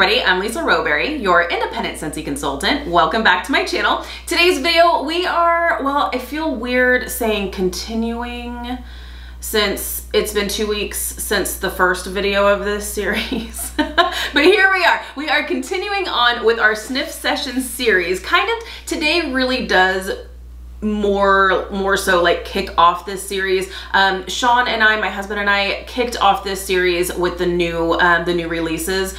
everybody, I'm Lisa Rowberry, your independent Scentsy consultant. Welcome back to my channel. Today's video, we are, well, I feel weird saying continuing since it's been 2 weeks since the first video of this series. But here we are. We are continuing on with our Sniff Session series. Kind of, today really does more so like kick off this series. Sean and I, my husband and I, kicked off this series with the new releases.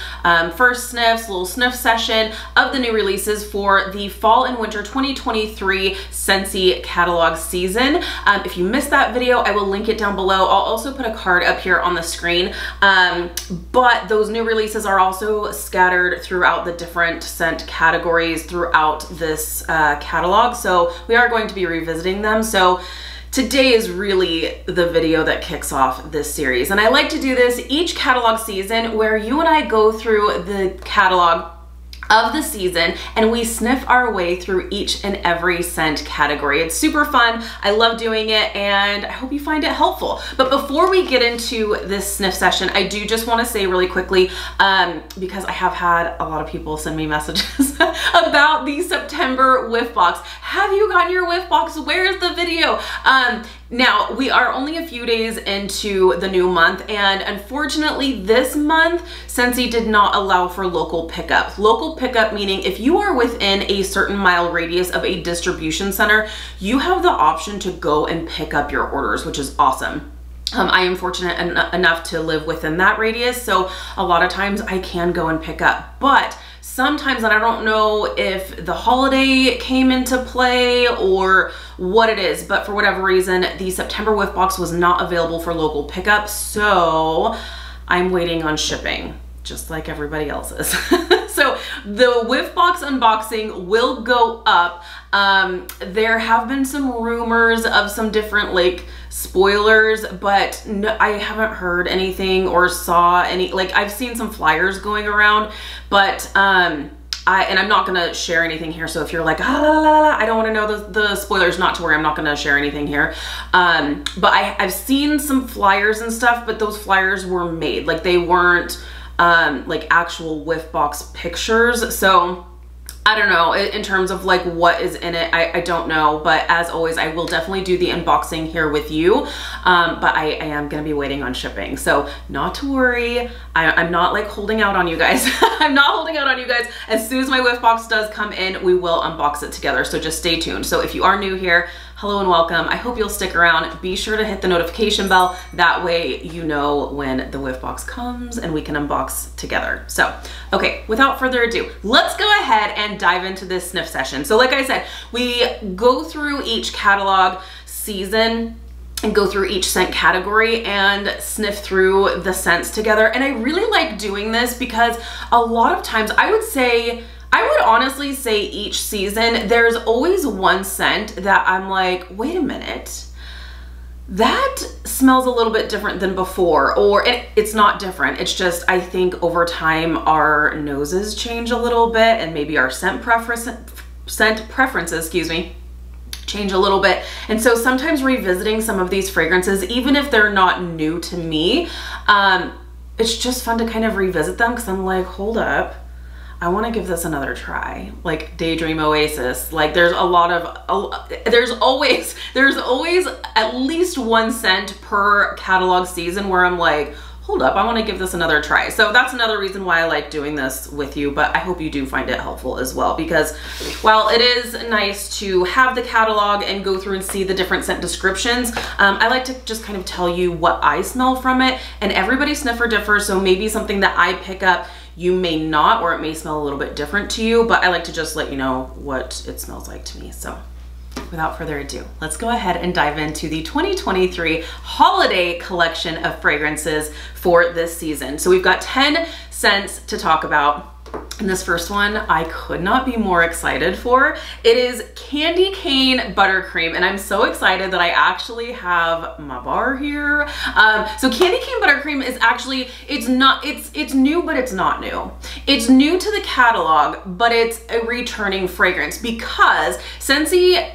First sniffs, little sniff session of the new releases for the fall and winter 2023 Scentsy catalog season. If you missed that video, I will link it down below. I'll also put a card up here on the screen. But those new releases are also scattered throughout the different scent categories throughout this catalog. So we are going to be revisiting them. So today is really the video that kicks off this series. And I like to do this each catalog season where you and I go through the catalog of the season and we sniff our way through each and every scent category. It's super fun. I love doing it and I hope you find it helpful. But before we get into this sniff session, I do just want to say really quickly, because I have had a lot of people send me messages about the September whiff box. Have you gotten your whiff box? Where's the video? Now, we are only a few days into the new month, and unfortunately this month, Scentsy did not allow for local pickup. Local pickup meaning if you are within a certain mile radius of a distribution center, you have the option to go and pick up your orders, which is awesome. I am fortunate enough to live within that radius, so a lot of times I can go and pick up. But sometimes, and I don't know if the holiday came into play or what it is, but for whatever reason, the September whiff box was not available for local pickup, so I'm waiting on shipping, just like everybody else is. So the whiff box unboxing will go up. There have been some rumors of some different like spoilers, but no, I haven't heard anything or saw any. Like, I've seen some flyers going around, but and I'm not gonna share anything here, so if you're like, I don't want to know the spoilers, not to worry, I'm not gonna share anything here. But I've seen some flyers and stuff, but those flyers were made, like they weren't like actual whiff box pictures. So I don't know in terms of like what is in it. I don't know, but as always, I will definitely do the unboxing here with you. But I am gonna be waiting on shipping, so not to worry. I'm not like holding out on you guys. I'm not holding out on you guys. As soon as my whiff box does come in, we will unbox it together, so just stay tuned. So if you are new here, hello and welcome. I hope you'll stick around. Be sure to hit the notification bell. That way you know when the whiff box comes and we can unbox together. So, okay, without further ado, let's go ahead and dive into this sniff session. So like I said, we go through each catalog season and go through each scent category and sniff through the scents together. And I really like doing this because a lot of times I would honestly say each season, there's always one scent that I'm like, wait a minute, that smells a little bit different than before, or it's not different. It's just, I think over time our noses change a little bit and maybe our scent preferences, excuse me, change a little bit. And so sometimes revisiting some of these fragrances, even if they're not new to me, it's just fun to kind of revisit them because I'm like, hold up, I want to give this another try. Like Daydream Oasis, like there's a lot of, there's always at least one scent per catalog season where I'm like, hold up, I want to give this another try. So that's another reason why I like doing this with you, but I hope you do find it helpful as well, because while it is nice to have the catalog and go through and see the different scent descriptions, I like to just kind of tell you what I smell from it, and everybody's sniffer differs, so maybe something that I pick up you may not, or it may smell a little bit different to you, but I like to just let you know what it smells like to me. So without further ado, let's go ahead and dive into the 2023 holiday collection of fragrances for this season. So we've got 10 scents to talk about. And this first one I could not be more excited for. It is Candy Cane Buttercream, and I'm so excited that I actually have my bar here. So Candy Cane Buttercream is actually, it's new, but it's not new. It's new to the catalog, but it's a returning fragrance because Scentsy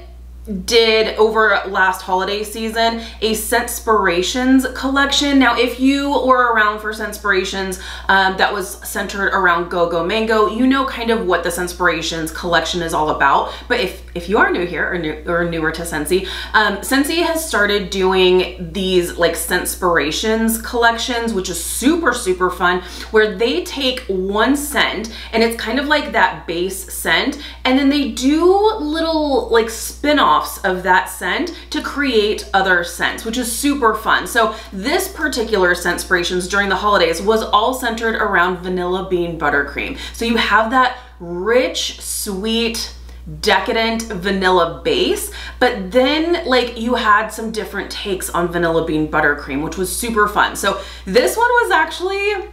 did over last holiday season a Scentspirations collection. Now, if you were around for Scentspirations, that was centered around Go Go Mango, you know kind of what the Scentspirations collection is all about. But if you are new here or newer to Scentsy, Scentsy has started doing these like Scentspirations collections, which is super, super fun, where they take one scent and it's kind of like that base scent, and then they do little like spin-offs of that scent to create other scents, which is super fun. So this particular Scentspirations during the holidays was all centered around vanilla bean buttercream. So you have that rich, sweet, decadent vanilla base, but then like you had some different takes on vanilla bean buttercream, which was super fun. So this one was actually,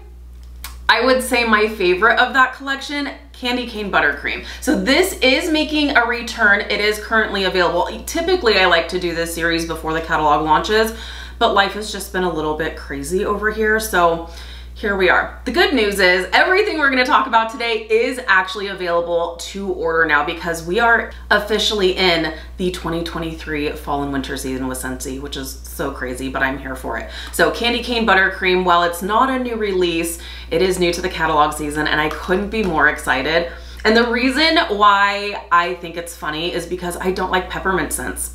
I would say, my favorite of that collection, Candy Cane Buttercream. So this is making a return. It is currently available. Typically, I like to do this series before the catalog launches, but life has just been a little bit crazy over here. So here we are. The good news is everything we're going to talk about today is actually available to order now, because we are officially in the 2023 fall and winter season with Scentsy, which is so crazy, but I'm here for it. So Candy Cane Buttercream, while it's not a new release, it is new to the catalog season, and I couldn't be more excited. And the reason why I think it's funny is because I don't like peppermint scents.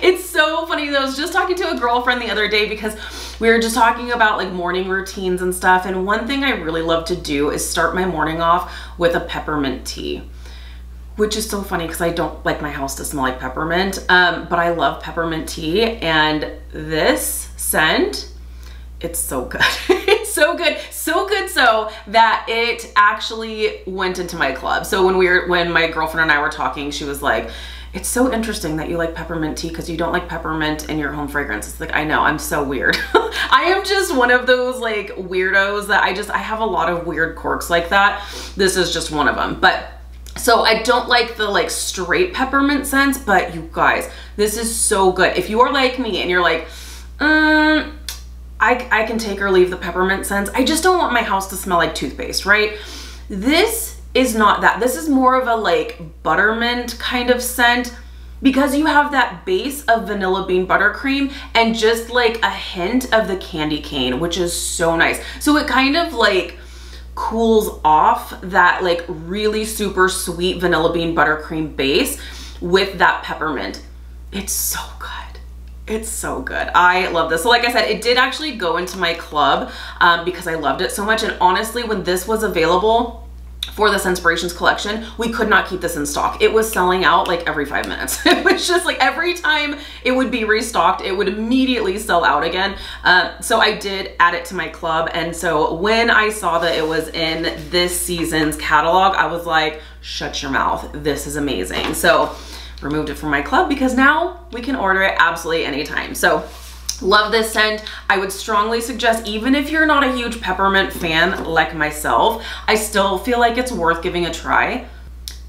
It's so funny though. I was just talking to a girlfriend the other day because we were just talking about like morning routines and stuff. And one thing I really love to do is start my morning off with a peppermint tea, which is so funny because I don't like my house to smell like peppermint, but I love peppermint tea. And this scent, it's so good. It's so good. So good so that it actually went into my club. So when my girlfriend and I were talking, she was like, it's so interesting that you like peppermint tea because you don't like peppermint in your home fragrance. It's like, I know, I'm so weird. I am just one of those like weirdos that I have a lot of weird quirks like that. This is just one of them. But so I don't like the like straight peppermint scents, but you guys, this is so good. If you are like me and you're like, I can take or leave the peppermint scents. I just don't want my house to smell like toothpaste, right? This is not that. This is more of a like buttermint kind of scent, because you have that base of vanilla bean buttercream and just like a hint of the candy cane, which is so nice. So it kind of like cools off that like really super sweet vanilla bean buttercream base with that peppermint. It's so good. It's so good. I love this. So like I said, it did actually go into my club because I loved it so much. And honestly, when this was available for the Scentspirations collection, we could not keep this in stock. It was selling out like every 5 minutes. It was just like every time it would be restocked, it would immediately sell out again. So I did add it to my club. And so when I saw that it was in this season's catalog, I was like, shut your mouth. This is amazing. So removed it from my club because now we can order it absolutely anytime. So love this scent. I would strongly suggest, even if you're not a huge peppermint fan like myself, I still feel like it's worth giving a try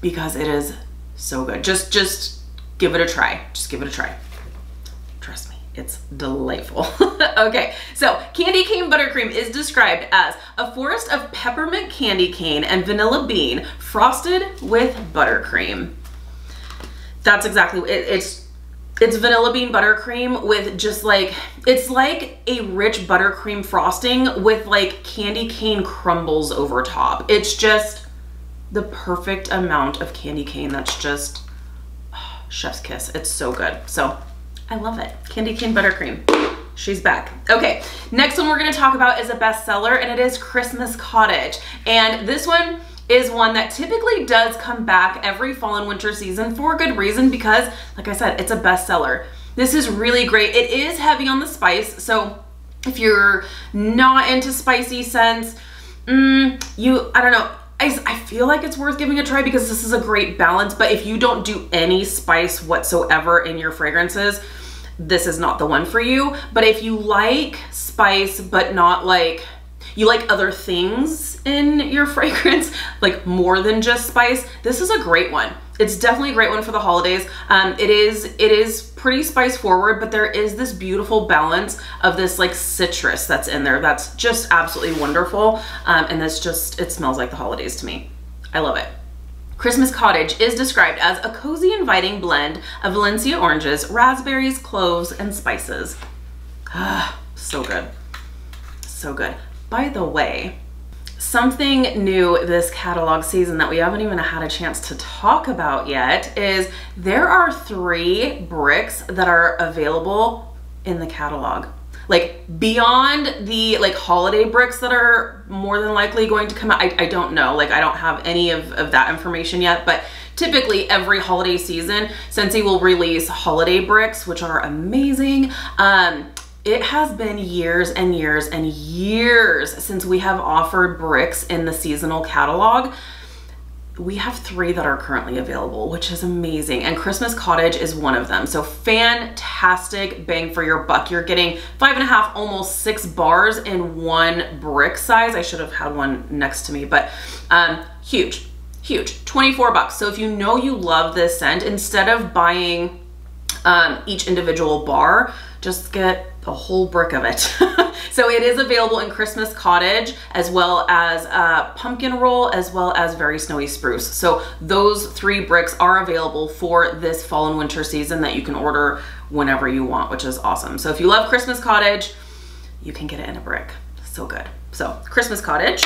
because it is so good. Just give it a try. Just give it a try. Trust me, it's delightful. Okay, so Candy Cane Buttercream is described as a forest of peppermint candy cane and vanilla bean frosted with buttercream. That's exactly it. It's vanilla bean buttercream with just like, it's like a rich buttercream frosting with like candy cane crumbles over top. It's just the perfect amount of candy cane that's just chef's kiss. It's so good. So I love it. Candy Cane Buttercream. She's back. Okay, next one we're gonna talk about is a bestseller, and it is Christmas Cottage. And this one is one that typically does come back every fall and winter season for a good reason, because like I said, it's a bestseller. This is really great. It is heavy on the spice, so if you're not into spicy scents, I don't know, I feel like it's worth giving a try because this is a great balance. But if you don't do any spice whatsoever in your fragrances, this is not the one for you. But if you like spice but not like, you like other things in your fragrance, like more than just spice, this is a great one. It's definitely a great one for the holidays. It is pretty spice forward, but there is this beautiful balance of this like citrus that's in there that's just absolutely wonderful. And that's just, it smells like the holidays to me. I love it. Christmas Cottage is described as a cozy, inviting blend of Valencia oranges, raspberries, cloves, and spices. Ah, so good. So good. By the way, something new this catalog season that we haven't even had a chance to talk about yet is there are 3 bricks that are available in the catalog. Like beyond the like holiday bricks that are more than likely going to come out. I don't know, like I don't have any of that information yet, but typically every holiday season, Scentsy will release holiday bricks, which are amazing. It has been years and years and years since we have offered bricks in the seasonal catalog. We have 3 that are currently available, which is amazing. And Christmas Cottage is one of them. So fantastic bang for your buck. You're getting 5.5, almost 6 bars in one brick size. I should have had one next to me, but huge, huge, 24 bucks. So if you know you love this scent, instead of buying each individual bar, just get a whole brick of it. So it is available in Christmas Cottage, as well as Pumpkin Roll, as well as Very Snowy Spruce. So those 3 bricks are available for this fall and winter season that you can order whenever you want, which is awesome. So if you love Christmas Cottage, you can get it in a brick. So good. So Christmas Cottage,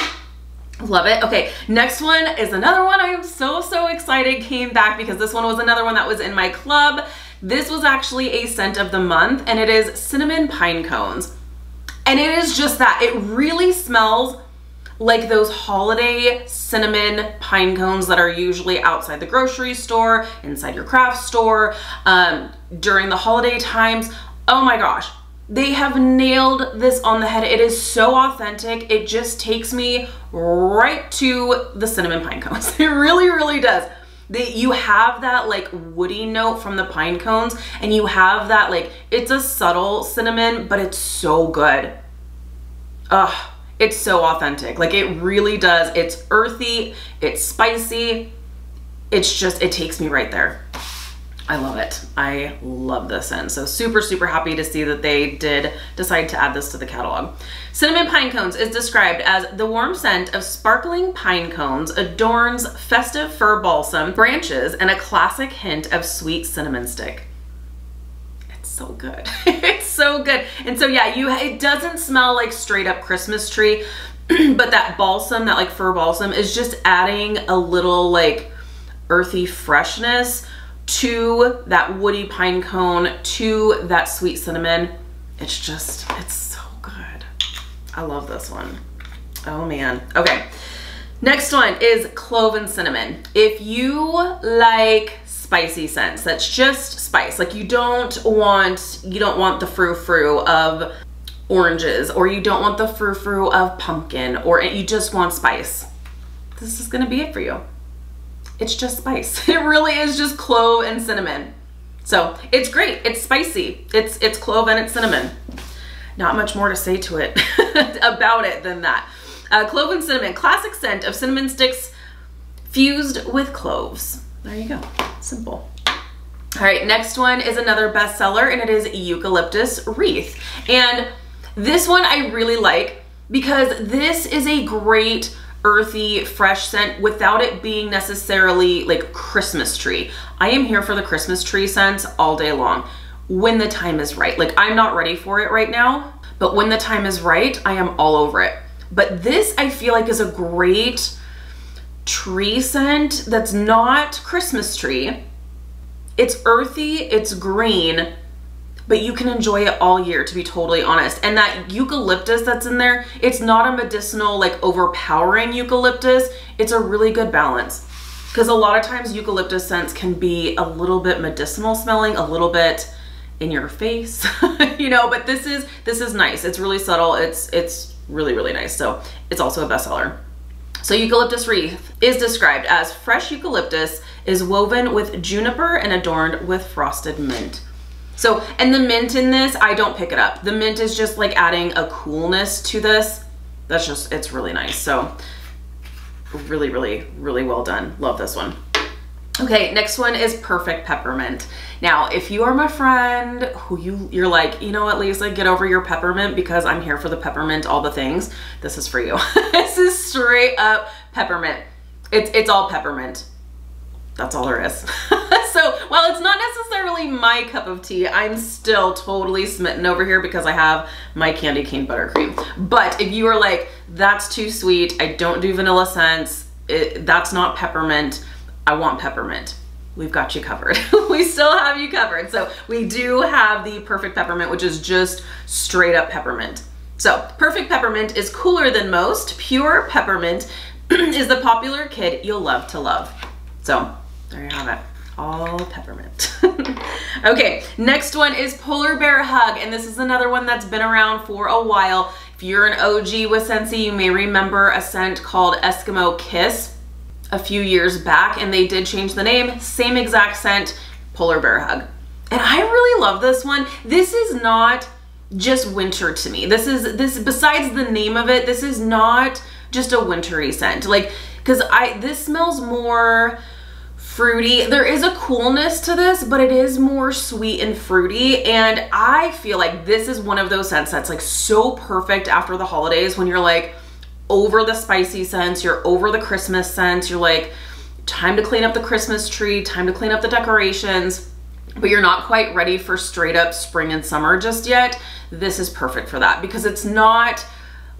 love it. Okay, next one is another one I am so excited came back, because this one was another one that was in my club. This was actually a scent of the month, and it is Cinnamon Pine Cones. And it is just that. It really smells like those holiday cinnamon pine cones that are usually outside the grocery store, inside your craft store, during the holiday times. Oh my gosh, they have nailed this on the head. It is so authentic. It just takes me right to the cinnamon pine cones. It really does. You have that like woody note from the pine cones, and you have that like, it's a subtle cinnamon, but it's so good. Ugh, it's so authentic. Like it really does. It's earthy, it's spicy. It's just, it takes me right there. I love it. I love this scent. So super happy to see that they did decide to add this to the catalog. Cinnamon Pine Cones is described as the warm scent of sparkling pine cones adorns festive fir balsam branches and a classic hint of sweet cinnamon stick. It's so good. It's so good. And so yeah, it doesn't smell like straight up Christmas tree, but that balsam, that like fir balsam, is just adding a little like earthy freshness to that woody pine cone, to that sweet cinnamon. It's just, it's so good. I love this one. Oh man. Okay. Next one is Clove and Cinnamon. If you like spicy scents, that's just spice. Like you don't want the frou-frou of oranges, or you don't want the frou-frou of pumpkin, or you just want spice. This is gonna be it for you. It's just spice. It really is just clove and cinnamon. So it's great. It's spicy. It's clove and it's cinnamon. Not much more to say to it about it than that. Clove and cinnamon, classic scent of cinnamon sticks fused with cloves. There you go. Simple. All right, next one is another bestseller, and it is Eucalyptus Wreath. And this one I really like because this is a great earthy, fresh scent without it being necessarily like Christmas tree. I am here for the Christmas tree scents all day long when the time is right. Like I'm not ready for it right now, but when the time is right, I am all over it. But this I feel like is a great tree scent that's not Christmas tree. It's earthy, it's green, but you can enjoy it all year, to be totally honest. And that eucalyptus that's in there, it's not a medicinal, like overpowering eucalyptus. It's a really good balance. Because a lot of times eucalyptus scents can be a little bit medicinal smelling, a little bit in your face, you know, but this is nice. It's really subtle. It's really nice. So it's also a bestseller. So Eucalyptus Wreath is described as fresh eucalyptus is woven with juniper and adorned with frosted mint. So, and the mint in this, I don't pick it up. The mint is just like adding a coolness to this. That's just, it's really nice. So really well done. Love this one. Okay, next one is Perfect Peppermint. Now, if you are my friend who you're like, you know what, Lisa, get over your peppermint because I'm here for the peppermint, all the things. This is for you. This is straight up peppermint. It's all peppermint. That's all there is. So while it's not necessarily my cup of tea, I'm still totally smitten over here because I have my candy cane buttercream. But if you are like, that's too sweet, I don't do vanilla scents, that's not peppermint, I want peppermint, we've got you covered. We still have you covered. So we do have the Perfect Peppermint, which is just straight up peppermint. So Perfect Peppermint is cooler than most. Pure Peppermint is the popular kit you'll love to love. So there you have it, all peppermint. Okay, next one is Polar Bear Hug, and this is another one that's been around for a while. If you're an OG with Scentsy, you may remember a scent called Eskimo Kiss a few years back, and they did change the name, same exact scent, Polar Bear Hug. And I really love this one. This is not just winter to me. This besides the name of it, this is not just a wintry scent. Like, because this smells more fruity. There is a coolness to this, but it is more sweet and fruity. And I feel like this is one of those scents that's like so perfect after the holidays when you're like over the spicy scents, you're over the Christmas scents, you're like, time to clean up the Christmas tree, time to clean up the decorations, but you're not quite ready for straight up spring and summer just yet. This is perfect for that because it's not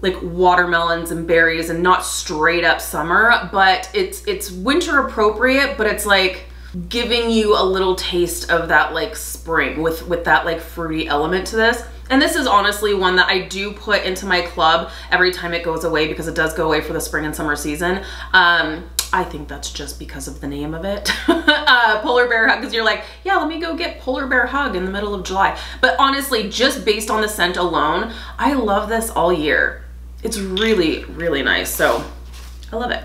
like watermelons and berries and not straight up summer, but it's winter appropriate, but it's like giving you a little taste of that like spring with that like fruity element to this. And this is honestly one that I do put into my club every time it goes away because it does go away for the spring and summer season. I think that's just because of the name of it. Polar Bear Hug, because you're like, yeah, let me go get Polar Bear Hug in the middle of July. But honestly, just based on the scent alone, I love this all year. It's really, really nice. So I love it.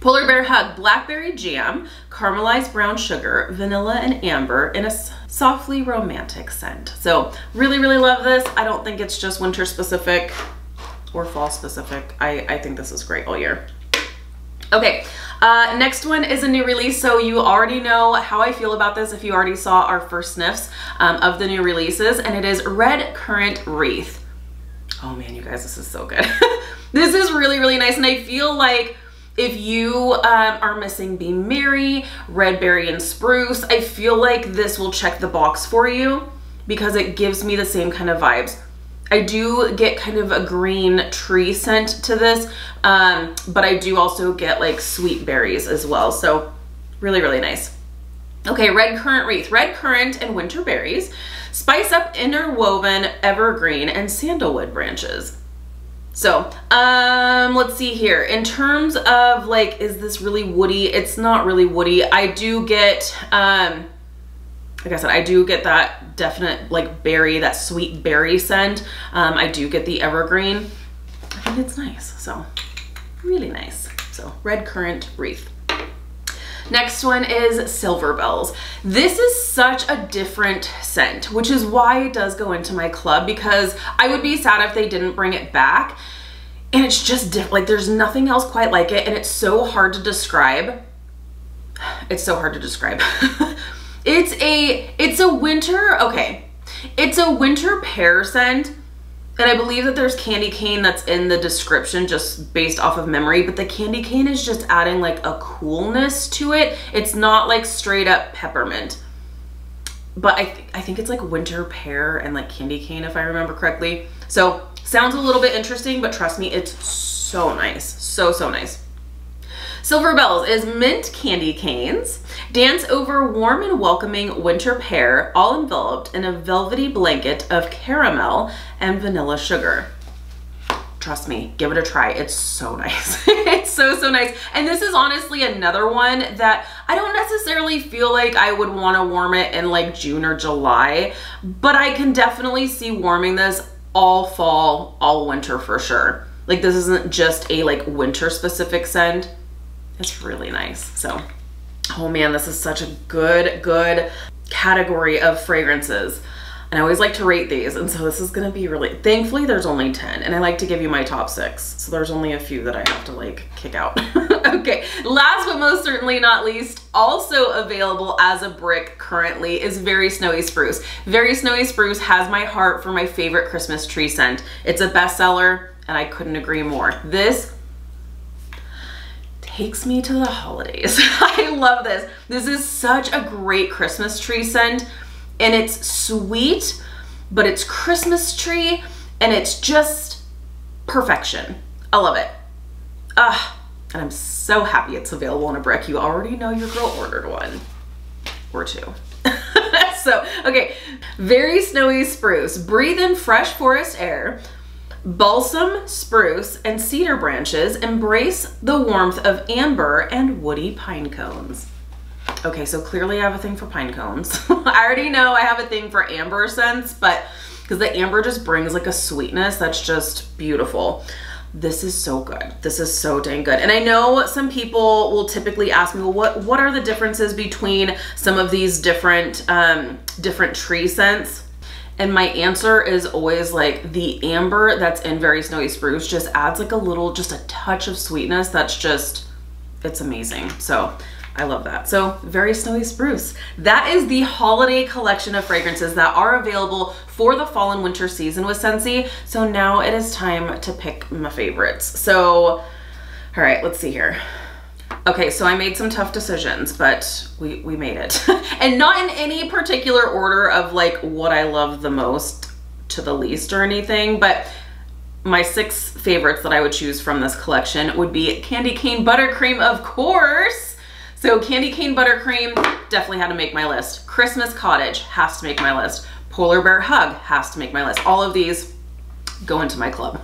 Polar Bear Hug, blackberry jam, caramelized brown sugar, vanilla and amber in a softly romantic scent. So really, really love this. I don't think it's just winter specific or fall specific. I think this is great all year. Okay, next one is a new release. So you already know how I feel about this if you already saw our first sniffs of the new releases, and it is Red Currant Wreath. Oh man, you guys, this is so good. This is really, really nice. And I feel like if you are missing Be Merry, Red Berry, and Spruce, I feel like this will check the box for you because it gives me the same kind of vibes. I do get kind of a green tree scent to this, but I do also get like sweet berries as well. So really, really nice. Okay, Red Currant Wreath. Red currant and winter berries spice up interwoven evergreen and sandalwood branches. So, let's see here. In terms of like, is this really woody? It's not really woody. I do get, like I said, I do get that definite like berry, that sweet berry scent. I do get the evergreen. I think it's nice. So really nice. So Red Currant Wreath. Next one is Silver Bells. This is such a different scent, which is why it does go into my club, because I would be sad if they didn't bring it back. And it's just different. Like there's nothing else quite like it, and it's so hard to describe. It's so hard to describe. It's a winter, okay. It's a winter pear scent. And I believe that there's candy cane that's in the description just based off of memory, but the candy cane is just adding like a coolness to it. It's not like straight up peppermint, but I think it's like winter pear and like candy cane if I remember correctly. So sounds a little bit interesting, but trust me, it's so nice. So, so nice. Silver Bells is mint candy canes. Dance over warm and welcoming winter pear, all enveloped in a velvety blanket of caramel and vanilla sugar. Trust me, give it a try. It's so nice. It's so, so nice. And this is honestly another one that I don't necessarily feel like I would want to warm it in like June or July, but I can definitely see warming this all fall, all winter for sure. Like this isn't just a like winter specific scent. It's really nice. So, oh man, this is such a good category of fragrances. And I always like to rate these. And so this is going to be really, thankfully there's only 10 and I like to give you my top 6. So there's only a few that I have to like kick out. Okay. Last but most certainly not least, also available as a brick currently is Very Snowy Spruce. Very Snowy Spruce has my heart for my favorite Christmas tree scent. It's a bestseller and I couldn't agree more. This takes me to the holidays. I love this. This is such a great Christmas tree scent, and it's sweet, but it's Christmas tree, and it's just perfection. I love it. And I'm so happy it's available in a brick. You already know your girl ordered one or two. So, okay, Very Snowy Spruce. Breathe in fresh forest air. Balsam, spruce, and cedar branches embrace the warmth of amber and woody pine cones. Okay, so clearly I have a thing for pine cones. I already know I have a thing for amber scents, but because the amber just brings like a sweetness that's just beautiful. This is so good. This is so dang good. And I know some people will typically ask me, well, what are the differences between some of these different tree scents? And my answer is always like the amber that's in Very Snowy Spruce just adds like a little, just a touch of sweetness that's just, it's amazing. So I love that. So Very Snowy Spruce. That is the holiday collection of fragrances that are available for the fall and winter season with Scentsy. So now it is time to pick my favorites. So, all right, let's see here. Okay, so I made some tough decisions, but we made it. And not in any particular order of like what I love the most to the least or anything, but my 6 favorites that I would choose from this collection would be Candy Cane Buttercream, of course. So Candy Cane Buttercream definitely had to make my list. Christmas Cottage has to make my list. Polar Bear Hug has to make my list. All of these go into my club.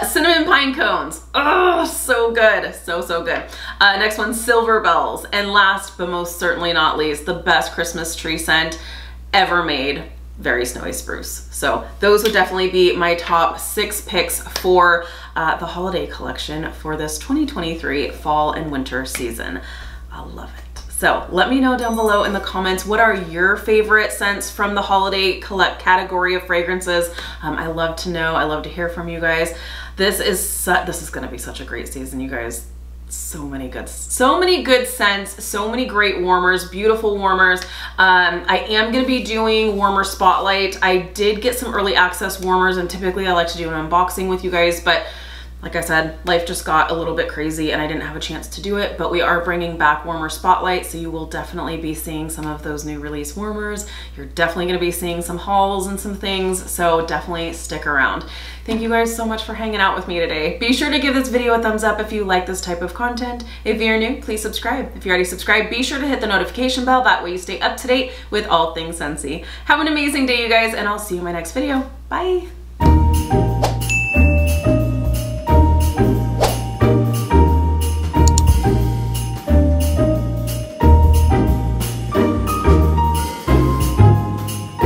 Cinnamon Pine Cones. Oh, so good. So, so good. Next one, Silver Bells. And last but most certainly not least, the best Christmas tree scent ever made, Very Snowy Spruce. So those would definitely be my top 6 picks for the holiday collection for this 2023 fall and winter season. I love it. So let me know down below in the comments, what are your favorite scents from the holiday category of fragrances? I love to know. I love to hear from you guys. This is going to be such a great season, you guys. So many good scents, so many great warmers, beautiful warmers. I am going to be doing warmer spotlight. I did get some early access warmers, and typically I like to do an unboxing with you guys, but like I said, life just got a little bit crazy and I didn't have a chance to do it, but we are bringing back warmer spotlight, so you will definitely be seeing some of those new release warmers. You're definitely going to be seeing some hauls and some things, so definitely stick around. Thank you guys so much for hanging out with me today. Be sure to give this video a thumbs up if you like this type of content. If you're new, please subscribe. If you already subscribed, be sure to hit the notification bell. That way you stay up to date with all things Scentsy. Have an amazing day, you guys, and I'll see you in my next video. Bye.